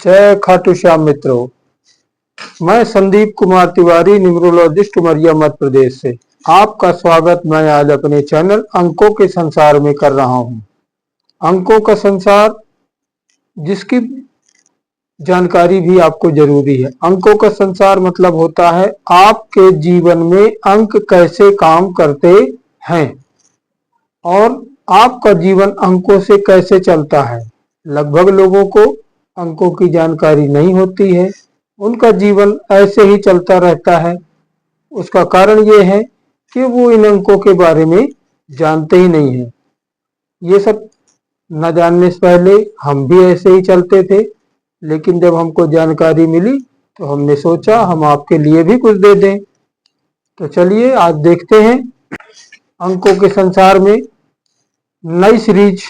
जय खाटू श्याम मित्रों। मैं संदीप कुमार तिवारी, न्यूमरोलॉजिस्ट, उमरिया मध्य प्रदेश से आपका स्वागत मैं आज अपने चैनल अंकों के संसार में कर रहा हूं। अंकों का संसार जिसकी जानकारी भी आपको जरूरी है। अंकों का संसार मतलब होता है आपके जीवन में अंक कैसे काम करते हैं और आपका जीवन अंकों से कैसे चलता है। लगभग लोगों को अंकों की जानकारी नहीं होती है, उनका जीवन ऐसे ही चलता रहता है। उसका कारण ये है कि वो इन अंकों के बारे में जानते ही नहीं है। ये सब न जानने से पहले हम भी ऐसे ही चलते थे, लेकिन जब हमको जानकारी मिली तो हमने सोचा हम आपके लिए भी कुछ दे दें। तो चलिए आज देखते हैं अंकों के संसार में नई सीरीज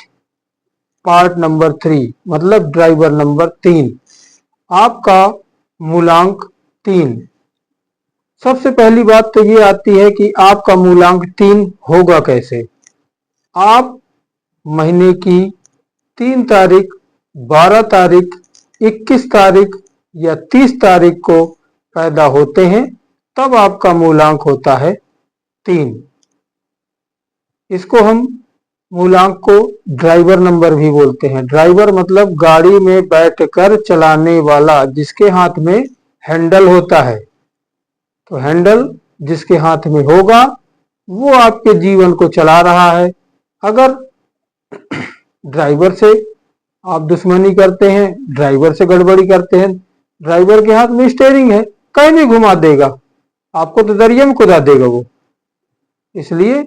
पार्ट नंबर 3 मतलब ड्राइवर नंबर 3, आपका मूलांक 3। सबसे पहली बात तो ये आती है कि आपका मूलांक 3 होगा कैसे। आप महीने की 3 तारीख, 12 तारीख, 21 तारीख या 30 तारीख को पैदा होते हैं, तब आपका मूलांक होता है 3। इसको हम मूलांक को ड्राइवर नंबर भी बोलते हैं। ड्राइवर मतलब गाड़ी में बैठकर चलाने वाला, जिसके हाथ में हैंडल होता है। तो हैंडल जिसके हाथ में होगा वो आपके जीवन को चला रहा है। अगर ड्राइवर से आप दुश्मनी करते हैं, ड्राइवर से गड़बड़ी करते हैं, ड्राइवर के हाथ में स्टीयरिंग है, कहीं भी घुमा देगा, आपको तो दरिया में कुदा देगा वो। इसलिए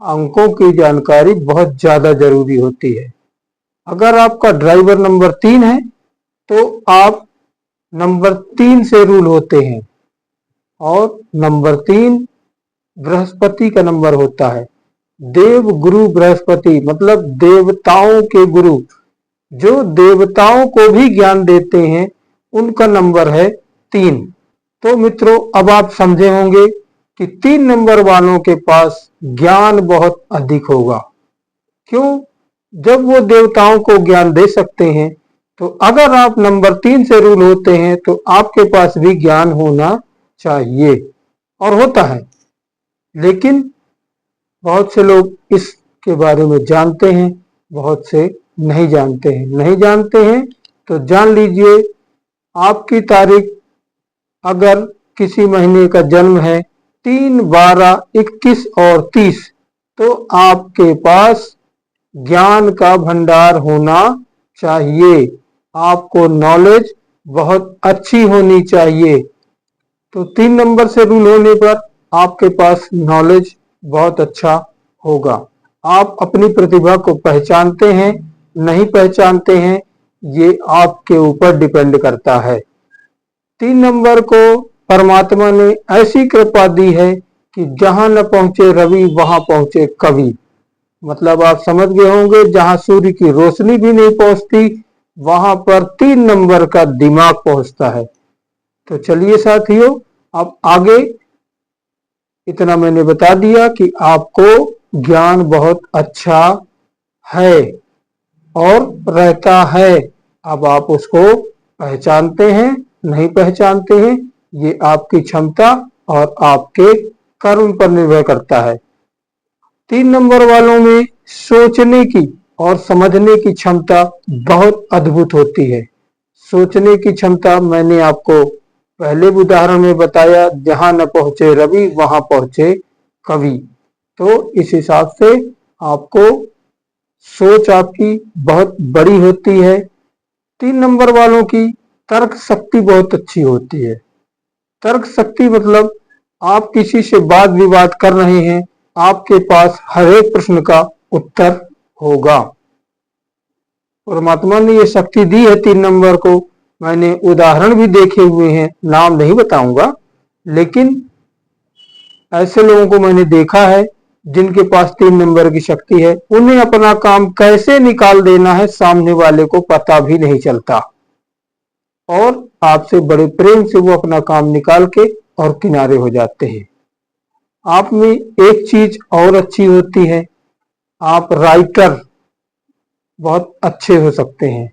अंकों की जानकारी बहुत ज्यादा जरूरी होती है। अगर आपका ड्राइवर नंबर 3 है तो आप नंबर 3 से रूल होते हैं, और नंबर 3 बृहस्पति का नंबर होता है। देव गुरु बृहस्पति मतलब देवताओं के गुरु, जो देवताओं को भी ज्ञान देते हैं, उनका नंबर है 3। तो मित्रों अब आप समझे होंगे कि 3 नंबर वालों के पास ज्ञान बहुत अधिक होगा। क्यों? जब वो देवताओं को ज्ञान दे सकते हैं, तो अगर आप नंबर 3 से रूल होते हैं तो आपके पास भी ज्ञान होना चाहिए, और होता है। लेकिन बहुत से लोग इसके बारे में जानते हैं, बहुत से नहीं जानते हैं। नहीं जानते हैं तो जान लीजिए, आपकी तारीख अगर किसी महीने का जन्म है 3, 12, 21 और 30, तो आपके पास ज्ञान का भंडार होना चाहिए। आपको नॉलेज बहुत अच्छी होनी चाहिए। तो 3 नंबर से रूल होने पर आपके पास नॉलेज बहुत अच्छा होगा। आप अपनी प्रतिभा को पहचानते हैं, नहीं पहचानते हैं, ये आपके ऊपर डिपेंड करता है। 3 नंबर को परमात्मा ने ऐसी कृपा दी है कि जहां न पहुंचे रवि वहां पहुंचे कवि। मतलब आप समझ गए होंगे, जहां सूर्य की रोशनी भी नहीं पहुंचती वहां पर 3 नंबर का दिमाग पहुंचता है। तो चलिए साथियों, अब आगे इतना मैंने बता दिया कि आपको ज्ञान बहुत अच्छा है और रहता है। अब आप उसको पहचानते हैं, नहीं पहचानते हैं, ये आपकी क्षमता और आपके कर्म पर निर्भर करता है। 3 नंबर वालों में सोचने की और समझने की क्षमता बहुत अद्भुत होती है। सोचने की क्षमता मैंने आपको पहले उदाहरण में बताया, जहां न पहुंचे रवि वहां पहुंचे कवि। तो इस हिसाब से आपको सोच आपकी बहुत बड़ी होती है। 3 नंबर वालों की तर्क शक्ति बहुत अच्छी होती है। तर्क शक्ति मतलब आप किसी से वाद विवाद कर रहे हैं, आपके पास हर एक प्रश्न का उत्तर होगा। परमात्मा ने ये शक्ति दी है 3 नंबर को। मैंने उदाहरण भी देखे हुए हैं, नाम नहीं बताऊंगा, लेकिन ऐसे लोगों को मैंने देखा है जिनके पास 3 नंबर की शक्ति है। उन्हें अपना काम कैसे निकाल देना है सामने वाले को पता भी नहीं चलता, और आपसे बड़े प्रेम से वो अपना काम निकाल के और किनारे हो जाते हैं। आप में एक चीज और अच्छी होती है, आप राइटर बहुत अच्छे हो सकते हैं।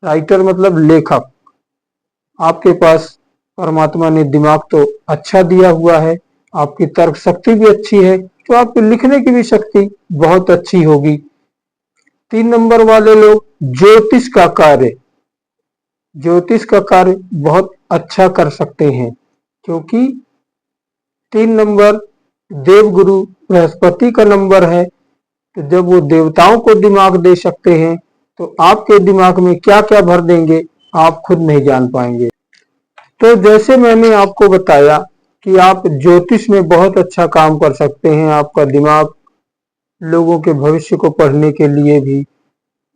राइटर मतलब लेखक। आपके पास परमात्मा ने दिमाग तो अच्छा दिया हुआ है, आपकी तर्क शक्ति भी अच्छी है, तो आपकी लिखने की भी शक्ति बहुत अच्छी होगी। 3 नंबर वाले लोग ज्योतिष का कार्य बहुत अच्छा कर सकते हैं, क्योंकि 3 नंबर देवगुरु बृहस्पति का नंबर है। तो जब वो देवताओं को दिमाग दे सकते हैं, तो आपके दिमाग में क्या क्या भर देंगे आप खुद नहीं जान पाएंगे। तो जैसे मैंने आपको बताया कि आप ज्योतिष में बहुत अच्छा काम कर सकते हैं। आपका दिमाग लोगों के भविष्य को पढ़ने के लिए भी,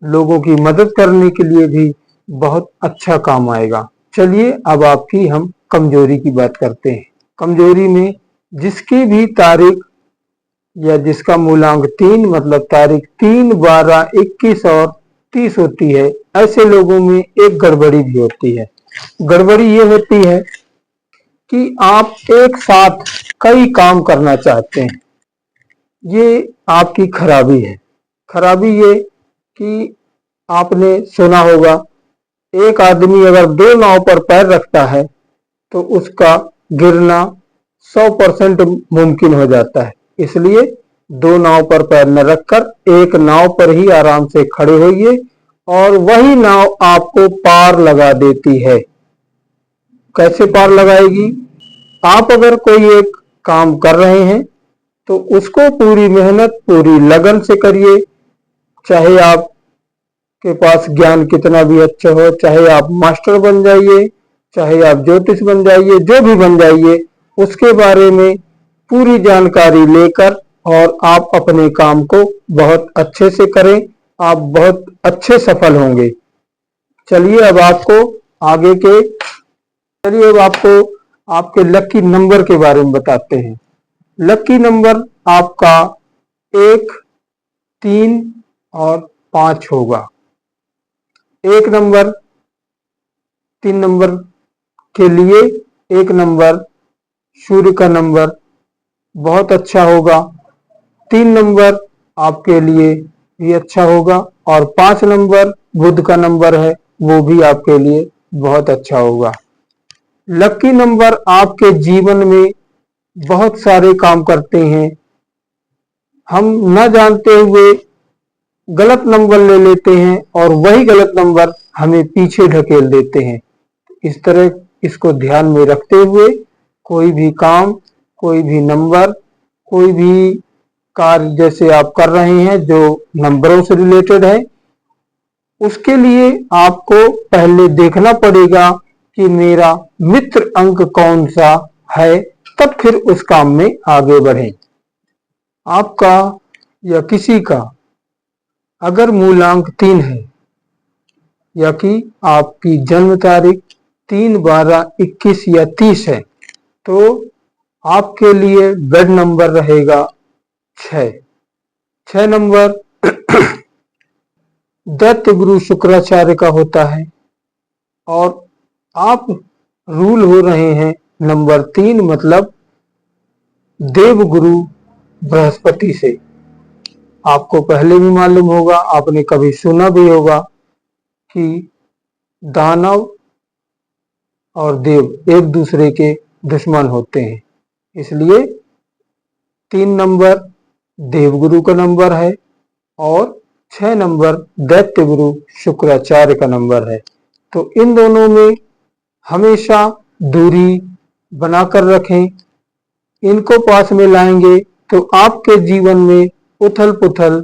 लोगों की मदद करने के लिए भी बहुत अच्छा काम आएगा। चलिए अब आपकी हम कमजोरी की बात करते हैं। कमजोरी में जिसकी भी तारीख या जिसका मूलांक 3 मतलब तारीख 3, 12, 21 और 30 होती है, ऐसे लोगों में एक गड़बड़ी भी होती है। गड़बड़ी ये होती है कि आप एक साथ कई काम करना चाहते हैं। ये आपकी खराबी है। खराबी ये कि आपने सुना होगा, एक आदमी अगर 2 नाव पर पैर रखता है तो उसका गिरना 100% मुमकिन हो जाता है। इसलिए 2 नाव पर पैर न रखकर एक नाव पर ही आराम से खड़े होइए और वही नाव आपको पार लगा देती है। कैसे पार लगाएगी? आप अगर कोई एक काम कर रहे हैं तो उसको पूरी मेहनत, पूरी लगन से करिए। चाहे आपके पास ज्ञान कितना भी अच्छा हो, चाहे आप मास्टर बन जाइए, चाहे आप ज्योतिष बन जाइए, जो भी बन जाइए, उसके बारे में पूरी जानकारी लेकर और आप अपने काम को बहुत अच्छे से करें, आप बहुत अच्छे सफल होंगे। चलिए अब आपको आगे के चलिए अब आपको आपके लकी नंबर के बारे में बताते हैं। लकी नंबर आपका 1, 3 और 5 होगा। 1 नंबर 3 नंबर के लिए 1 नंबर सूर्य का नंबर बहुत अच्छा होगा। 3 नंबर आपके लिए भी अच्छा होगा और 5 नंबर बुध का नंबर है, वो भी आपके लिए बहुत अच्छा होगा। लकी नंबर आपके जीवन में बहुत सारे काम करते हैं। हम न जानते हुए गलत नंबर ले लेते हैं और वही गलत नंबर हमें पीछे ढकेल देते हैं। इस तरह इसको ध्यान में रखते हुए कोई भी काम, कोई भी नंबर, कोई भी कार्य जैसे आप कर रहे हैं जो नंबरों से रिलेटेड है, उसके लिए आपको पहले देखना पड़ेगा कि मेरा मित्र अंक कौन सा है, तब फिर उस काम में आगे बढ़ें। आपका या किसी का अगर मूलांक 3 है या कि आपकी जन्म तारीख 3, 12, 21 या 30 है, तो आपके लिए बेड नंबर रहेगा 6। 6 नंबर दैत्य गुरु शुक्राचार्य का होता है और आप रूल हो रहे हैं नंबर 3 मतलब देवगुरु बृहस्पति से। आपको पहले भी मालूम होगा, आपने कभी सुना भी होगा कि दानव और देव एक दूसरे के दुश्मन होते हैं। इसलिए 3 नंबर देवगुरु का नंबर है और 6 नंबर दैत्य गुरु शुक्राचार्य का नंबर है। तो इन दोनों में हमेशा दूरी बनाकर रखें। इनको पास में लाएंगे तो आपके जीवन में उथल पुथल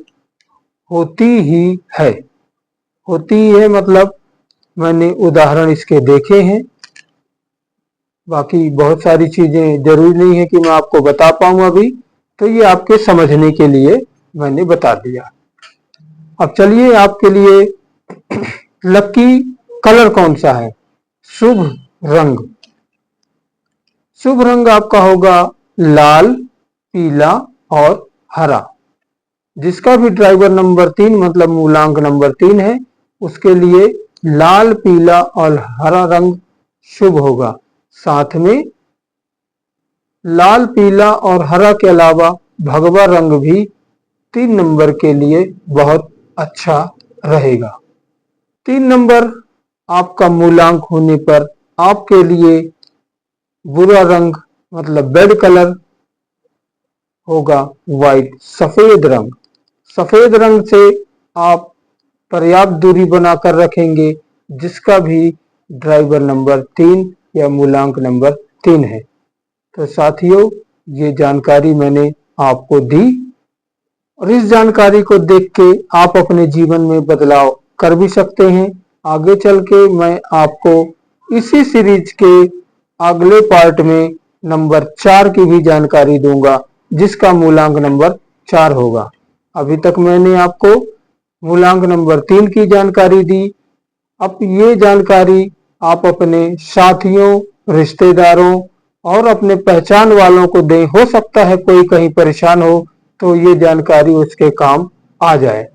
होती ही है। होती ही है मतलब मैंने उदाहरण इसके देखे हैं। बाकी बहुत सारी चीजें जरूरी नहीं है कि मैं आपको बता पाऊं अभी, तो ये आपके समझने के लिए मैंने बता दिया। अब चलिए आपके लिए लकी कलर कौन सा है, शुभ रंग। शुभ रंग आपका होगा लाल, पीला और हरा। जिसका भी ड्राइवर नंबर 3 मतलब मूलांक नंबर 3 है, उसके लिए लाल, पीला और हरा रंग शुभ होगा। साथ में लाल, पीला और हरा के अलावा भगवा रंग भी 3 नंबर के लिए बहुत अच्छा रहेगा। 3 नंबर आपका मूलांक होने पर आपके लिए बुरा रंग मतलब बैड कलर होगा व्हाइट, सफेद रंग। सफेद रंग से आप पर्याप्त दूरी बनाकर रखेंगे, जिसका भी ड्राइवर नंबर 3 या मूलांक नंबर 3 है। तो साथियों, ये जानकारी मैंने आपको दी और इस जानकारी को देख के आप अपने जीवन में बदलाव कर भी सकते हैं। आगे चल के मैं आपको इसी सीरीज के अगले पार्ट में नंबर 4 की भी जानकारी दूंगा, जिसका मूलांक नंबर 4 होगा। अभी तक मैंने आपको मूलांक नंबर 3 की जानकारी दी। अब ये जानकारी आप अपने साथियों, रिश्तेदारों और अपने पहचान वालों को दें। हो सकता है कोई कहीं परेशान हो तो ये जानकारी उसके काम आ जाए।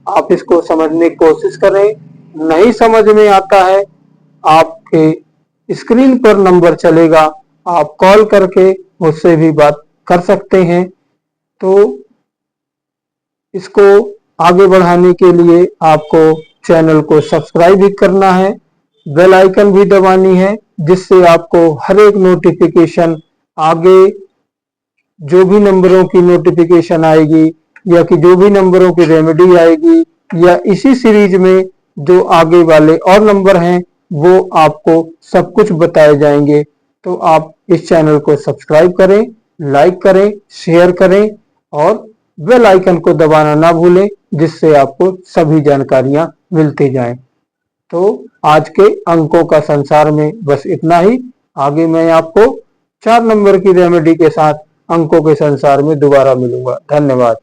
आप इसको समझने की कोशिश करें। नहीं समझ में आता है, आपके स्क्रीन पर नंबर चलेगा, आप कॉल करके मुझसे भी बात कर सकते हैं। तो इसको आगे बढ़ाने के लिए आपको चैनल को सब्सक्राइब भी करना है, बेल आइकन भी दबानी है, जिससे आपको हर एक नोटिफिकेशन आगे जो भी नंबरों की नोटिफिकेशन आएगी या कि जो भी नंबरों की रेमेडी आएगी या इसी सीरीज में जो आगे वाले और नंबर हैं वो आपको सब कुछ बताए जाएंगे। तो आप इस चैनल को सब्सक्राइब करें, लाइक करें, शेयर करें और बेल आइकन को दबाना ना भूलें, जिससे आपको सभी जानकारियां मिलती जाएं। तो आज के अंकों का संसार में बस इतना ही। आगे मैं आपको 4 नंबर की रेमेडी के साथ अंकों के संसार में दोबारा मिलूंगा। धन्यवाद।